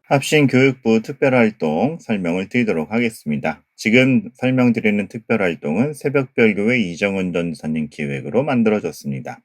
합신교육부 특별활동 설명을 드리도록 하겠습니다. 지금 설명드리는 특별활동은 새벽별교회 이정은 전도사님 기획으로 만들어졌습니다.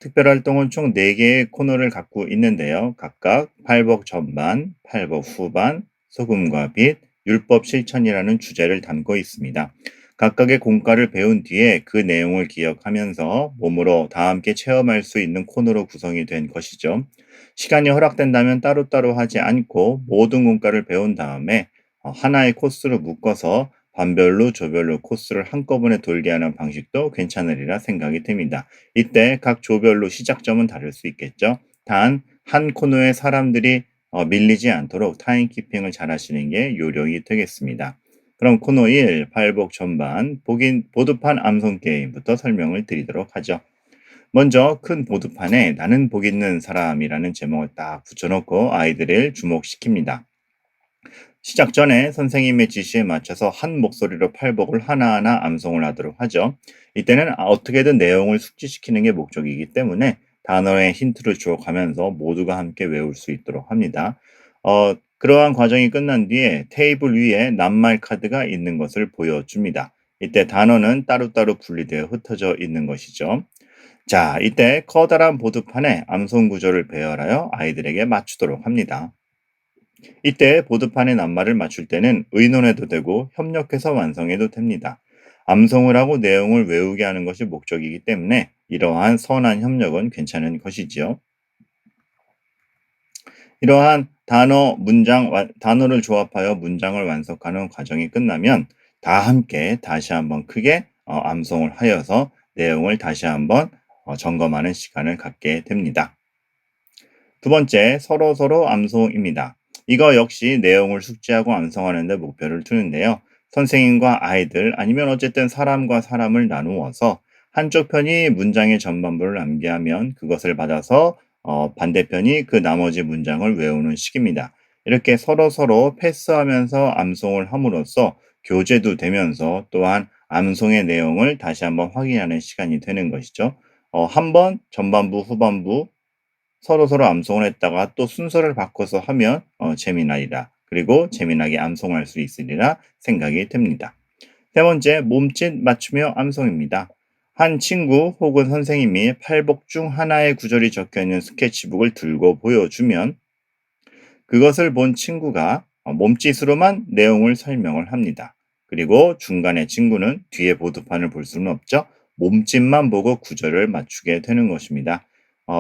특별활동은 총 4개의 코너를 갖고 있는데요. 각각 팔복 전반, 팔복 후반, 소금과 빛, 율법 실천이라는 주제를 담고 있습니다. 각각의 공과를 배운 뒤에 그 내용을 기억하면서 몸으로 다 함께 체험할 수 있는 코너로 구성이 된 것이죠. 시간이 허락된다면 따로따로 하지 않고 모든 공과를 배운 다음에 하나의 코스로 묶어서 반별로 조별로 코스를 한꺼번에 돌게 하는 방식도 괜찮으리라 생각이 듭니다. 이때 각 조별로 시작점은 다를 수 있겠죠. 단 한 코너에 사람들이 밀리지 않도록 타임키핑을 잘 하시는 게 요령이 되겠습니다. 그럼 코너 1, 팔복 전반, 보드판 암송 게임부터 설명을 드리도록 하죠. 먼저 큰 보드판에 나는 복 있는 사람이라는 제목을 딱 붙여놓고 아이들을 주목시킵니다. 시작 전에 선생님의 지시에 맞춰서 한 목소리로 팔복을 하나하나 암송을 하도록 하죠. 이때는 어떻게든 내용을 숙지시키는 게 목적이기 때문에 단어의 힌트를 주어가면서 모두가 함께 외울 수 있도록 합니다. 그러한 과정이 끝난 뒤에 테이블 위에 낱말 카드가 있는 것을 보여줍니다. 이때 단어는 따로따로 분리되어 흩어져 있는 것이죠. 자, 이때 커다란 보드판에 암송 구조를 배열하여 아이들에게 맞추도록 합니다. 이때 보드판의 낱말을 맞출 때는 의논해도 되고 협력해서 완성해도 됩니다. 암송을 하고 내용을 외우게 하는 것이 목적이기 때문에 이러한 선한 협력은 괜찮은 것이지요. 이러한 단어를 조합하여 문장을 완성하는 과정이 끝나면 다 함께 다시 한번 크게 암송을 하여서 내용을 다시 한번 점검하는 시간을 갖게 됩니다. 두 번째, 서로서로 암송입니다. 이거 역시 내용을 숙지하고 암송하는 데 목표를 두는데요. 선생님과 아이들 아니면 어쨌든 사람과 사람을 나누어서 한쪽 편이 문장의 전반부를 암기하면 그것을 받아서 반대편이 그 나머지 문장을 외우는 식입니다. 이렇게 서로서로 패스하면서 암송을 함으로써 교재도 되면서 또한 암송의 내용을 다시 한번 확인하는 시간이 되는 것이죠. 한번 전반부, 후반부 서로서로 암송을 했다가 또 순서를 바꿔서 하면 재미나리라. 그리고 재미나게 암송할 수 있으리라 생각이 됩니다. 세 번째, 몸짓 맞추며 암송입니다. 한 친구 혹은 선생님이 팔복 중 하나의 구절이 적혀 있는 스케치북을 들고 보여주면 그것을 본 친구가 몸짓으로만 내용을 설명을 합니다. 그리고 중간에 친구는 뒤에 보드판을 볼 수는 없죠. 몸짓만 보고 구절을 맞추게 되는 것입니다.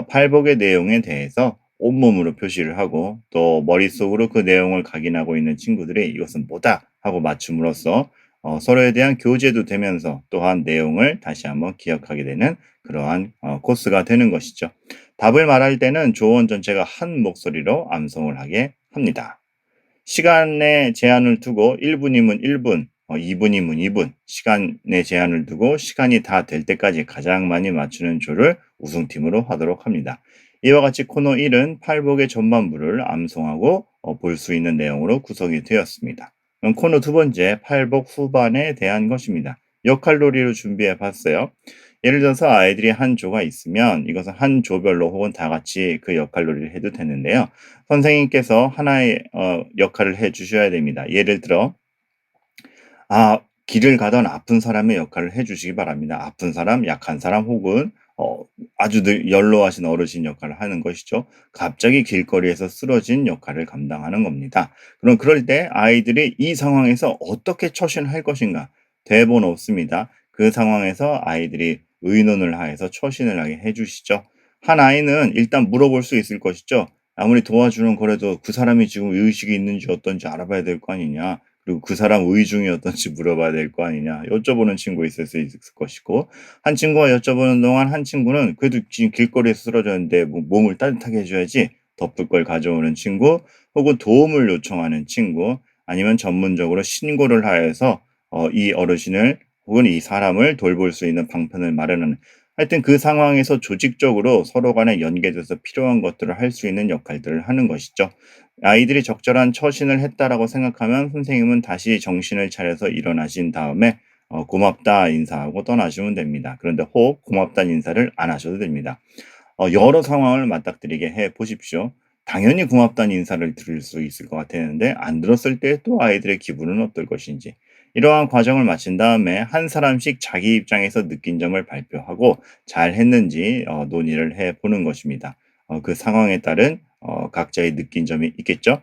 팔복의 내용에 대해서 온몸으로 표시를 하고 또 머릿속으로 그 내용을 각인하고 있는 친구들이 이것은 뭐다 하고 맞춤으로써 서로에 대한 교제도 되면서 또한 내용을 다시 한번 기억하게 되는 그러한 코스가 되는 것이죠. 답을 말할 때는 조언 전체가 한 목소리로 암송을 하게 합니다. 시간에 제한을 두고 1분이면 1분, 2분이면 2분, 시간에 제한을 두고 시간이 다 될 때까지 가장 많이 맞추는 조를 우승팀으로 하도록 합니다. 이와 같이 코너 1은 팔복의 전반부를 암송하고 볼 수 있는 내용으로 구성이 되었습니다. 그럼 코너 두 번째, 팔복 후반에 대한 것입니다. 역할놀이로 준비해 봤어요. 예를 들어서 아이들이 한 조가 있으면 이것은 한 조별로 혹은 다 같이 그 역할놀이를 해도 되는데요. 선생님께서 하나의 역할을 해 주셔야 됩니다. 예를 들어 길을 가던 아픈 사람의 역할을 해 주시기 바랍니다. 아픈 사람, 약한 사람 혹은 어 아주 연로하신 어르신 역할을 하는 것이죠. 갑자기 길거리에서 쓰러진 역할을 감당하는 겁니다. 그럼 그럴 때 아이들이 이 상황에서 어떻게 처신할 것인가? 대본 없습니다. 그 상황에서 아이들이 의논을 하여서 처신을 하게 해 주시죠. 한 아이는 일단 물어볼 수 있을 것이죠. 아무리 도와주는 거라도 그 사람이 지금 의식이 있는지 어떤지 알아봐야 될 거 아니냐. 그리고 그 사람 의중이 어떤지 물어봐야 될 거 아니냐. 여쭤보는 친구 있을 수 있을 것이고 한 친구가 여쭤보는 동안 한 친구는 그래도 지금 길거리에서 쓰러졌는데 뭐 몸을 따뜻하게 해 줘야지 덮을 걸 가져오는 친구 혹은 도움을 요청하는 친구 아니면 전문적으로 신고를 하여서 이 어르신을 혹은 이 사람을 돌볼 수 있는 방편을 마련하는 하여튼 그 상황에서 조직적으로 서로 간에 연계돼서 필요한 것들을 할 수 있는 역할들을 하는 것이죠. 아이들이 적절한 처신을 했다라고 생각하면 선생님은 다시 정신을 차려서 일어나신 다음에 고맙다 인사하고 떠나시면 됩니다. 그런데 혹 고맙다는 인사를 안 하셔도 됩니다. 여러 상황을 맞닥뜨리게 해 보십시오. 당연히 고맙다는 인사를 들을 수 있을 것 같았는데 안 들었을 때 또 아이들의 기분은 어떨 것인지. 이러한 과정을 마친 다음에 한 사람씩 자기 입장에서 느낀 점을 발표하고 잘했는지 논의를 해 보는 것입니다. 그 상황에 따른 각자의 느낀 점이 있겠죠?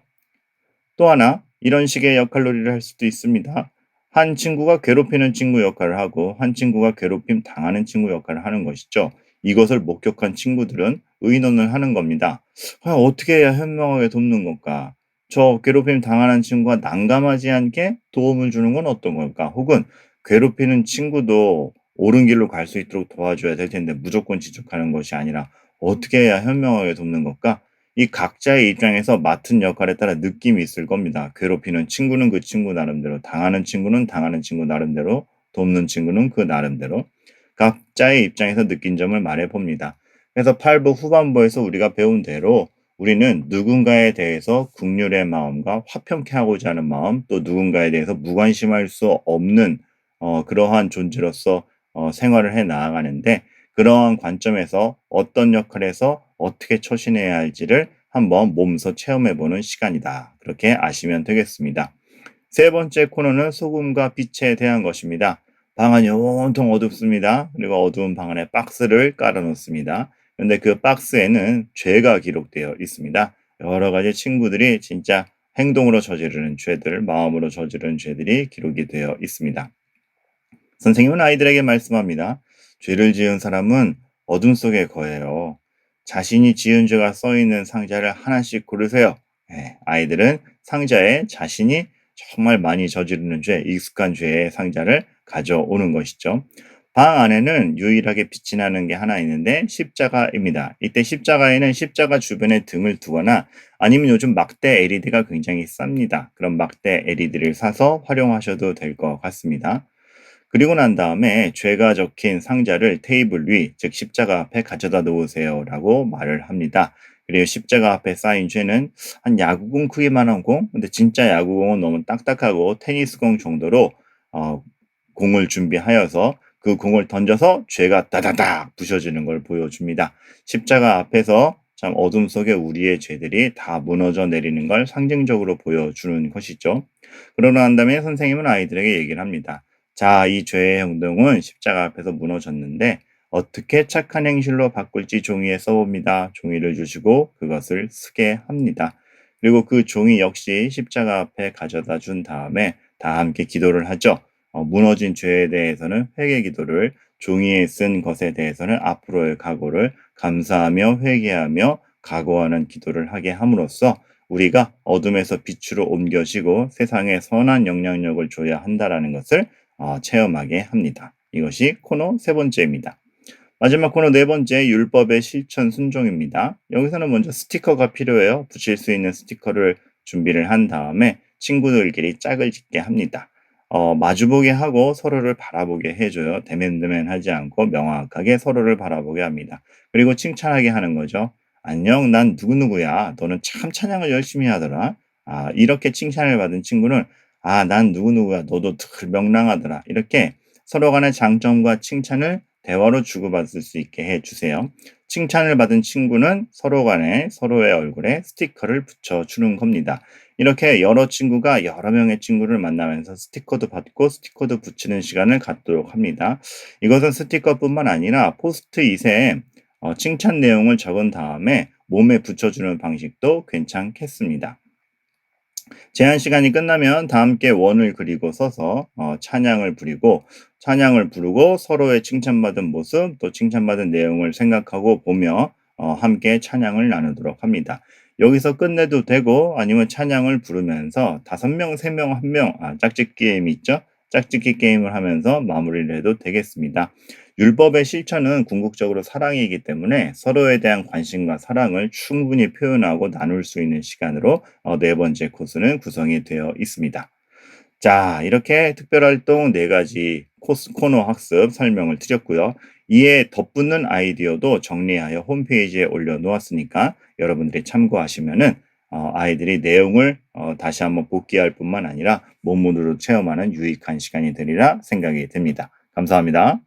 또 하나 이런 식의 역할놀이를 할 수도 있습니다. 한 친구가 괴롭히는 친구 역할을 하고 한 친구가 괴롭힘 당하는 친구 역할을 하는 것이죠. 이것을 목격한 친구들은 의논을 하는 겁니다. 어떻게 해야 현명하게 돕는 걸까? 저 괴롭힘 당하는 친구가 난감하지 않게 도움을 주는 건 어떤 걸까? 혹은 괴롭히는 친구도 옳은 길로 갈 수 있도록 도와줘야 될 텐데 무조건 지적하는 것이 아니라 어떻게 해야 현명하게 돕는 걸까? 이 각자의 입장에서 맡은 역할에 따라 느낌이 있을 겁니다. 괴롭히는 친구는 그 친구 나름대로, 당하는 친구는 당하는 친구 나름대로, 돕는 친구는 그 나름대로 각자의 입장에서 느낀 점을 말해 봅니다. 그래서 8부 후반부에서 우리가 배운 대로 우리는 누군가에 대해서 긍휼의 마음과 화평케 하고자 하는 마음, 또 누군가에 대해서 무관심할 수 없는 그러한 존재로서 생활을 해 나아가는데 그러한 관점에서 어떤 역할에서 어떻게 처신해야 할지를 한번 몸소 체험해 보는 시간이다. 그렇게 아시면 되겠습니다. 세 번째 코너는 소금과 빛에 대한 것입니다. 방 안이 온통 어둡습니다. 그리고 어두운 방 안에 박스를 깔아 놓습니다. 그런데 그 박스에는 죄가 기록되어 있습니다. 여러 가지 친구들이 진짜 행동으로 저지르는 죄들, 마음으로 저지르는 죄들이 기록이 되어 있습니다. 선생님은 아이들에게 말씀합니다. 죄를 지은 사람은 어둠 속에 거해요. 자신이 지은 죄가 써 있는 상자를 하나씩 고르세요. 아이들은 상자에 자신이 정말 많이 저지르는 죄, 익숙한 죄의 상자를 가져오는 것이죠. 방 안에는 유일하게 빛이 나는 게 하나 있는데 십자가입니다. 이때 십자가에는 십자가 주변에 등을 두거나 아니면 요즘 막대 LED가 굉장히 쌉니다. 그런 막대 LED를 사서 활용하셔도 될 것 같습니다. 그리고 난 다음에 죄가 적힌 상자를 테이블 위, 즉 십자가 앞에 가져다 놓으세요라고 말을 합니다. 그리고 십자가 앞에 쌓인 죄는 한 야구공 크기만한 공, 근데 진짜 야구공은 너무 딱딱하고 테니스공 정도로 어, 공을 준비하여서 그 공을 던져서 죄가 다다닥 부셔지는 걸 보여줍니다. 십자가 앞에서 참 어둠 속에 우리의 죄들이 다 무너져 내리는 걸 상징적으로 보여주는 것이죠. 그러고 난 다음에 선생님은 아이들에게 얘기를 합니다. 자, 이 죄의 행동은 십자가 앞에서 무너졌는데 어떻게 착한 행실로 바꿀지 종이에 써봅니다. 종이를 주시고 그것을 쓰게 합니다. 그리고 그 종이 역시 십자가 앞에 가져다 준 다음에 다 함께 기도를 하죠. 무너진 죄에 대해서는 회개 기도를, 종이에 쓴 것에 대해서는 앞으로의 각오를 감사하며 회개하며 각오하는 기도를 하게 함으로써 우리가 어둠에서 빛으로 옮겨지고 세상에 선한 영향력을 줘야 한다라는 것을 체험하게 합니다. 이것이 코너 세 번째입니다. 마지막 코너 네 번째, 율법의 실천 순종입니다. 여기서는 먼저 스티커가 필요해요. 붙일 수 있는 스티커를 준비를 한 다음에 친구들끼리 짝을 짓게 합니다. 마주보게 하고 서로를 바라보게 해줘요. 대면대면하지 않고 명확하게 서로를 바라보게 합니다. 그리고 칭찬하게 하는 거죠. 안녕, 난 누구누구야. 너는 참 찬양을 열심히 하더라. 이렇게 칭찬을 받은 친구는 난 누구누구야. 너도 덜 명랑하더라. 이렇게 서로 간의 장점과 칭찬을 대화로 주고받을 수 있게 해주세요. 칭찬을 받은 친구는 서로 간에 서로의 얼굴에 스티커를 붙여주는 겁니다. 이렇게 여러 친구가 여러 명의 친구를 만나면서 스티커도 받고 스티커도 붙이는 시간을 갖도록 합니다. 이것은 스티커뿐만 아니라 포스트잇에 칭찬 내용을 적은 다음에 몸에 붙여주는 방식도 괜찮겠습니다. 제한 시간이 끝나면 다 함께 원을 그리고 서서 찬양을 부르고 서로의 칭찬받은 모습 또 칭찬받은 내용을 생각하고 보며 함께 찬양을 나누도록 합니다. 여기서 끝내도 되고 아니면 찬양을 부르면서 5명, 3명, 1명 짝짓기 게임 있죠? 짝짓기 게임을 하면서 마무리를 해도 되겠습니다. 율법의 실천은 궁극적으로 사랑이기 때문에 서로에 대한 관심과 사랑을 충분히 표현하고 나눌 수 있는 시간으로 네 번째 코스는 구성이 되어 있습니다. 자, 이렇게 특별활동 4가지 코너 학습 설명을 드렸고요. 이에 덧붙는 아이디어도 정리하여 홈페이지에 올려놓았으니까 여러분들이 참고하시면은 아이들이 내용을 다시 한번 복기할 뿐만 아니라 몸으로 체험하는 유익한 시간이 되리라 생각이 듭니다. 감사합니다.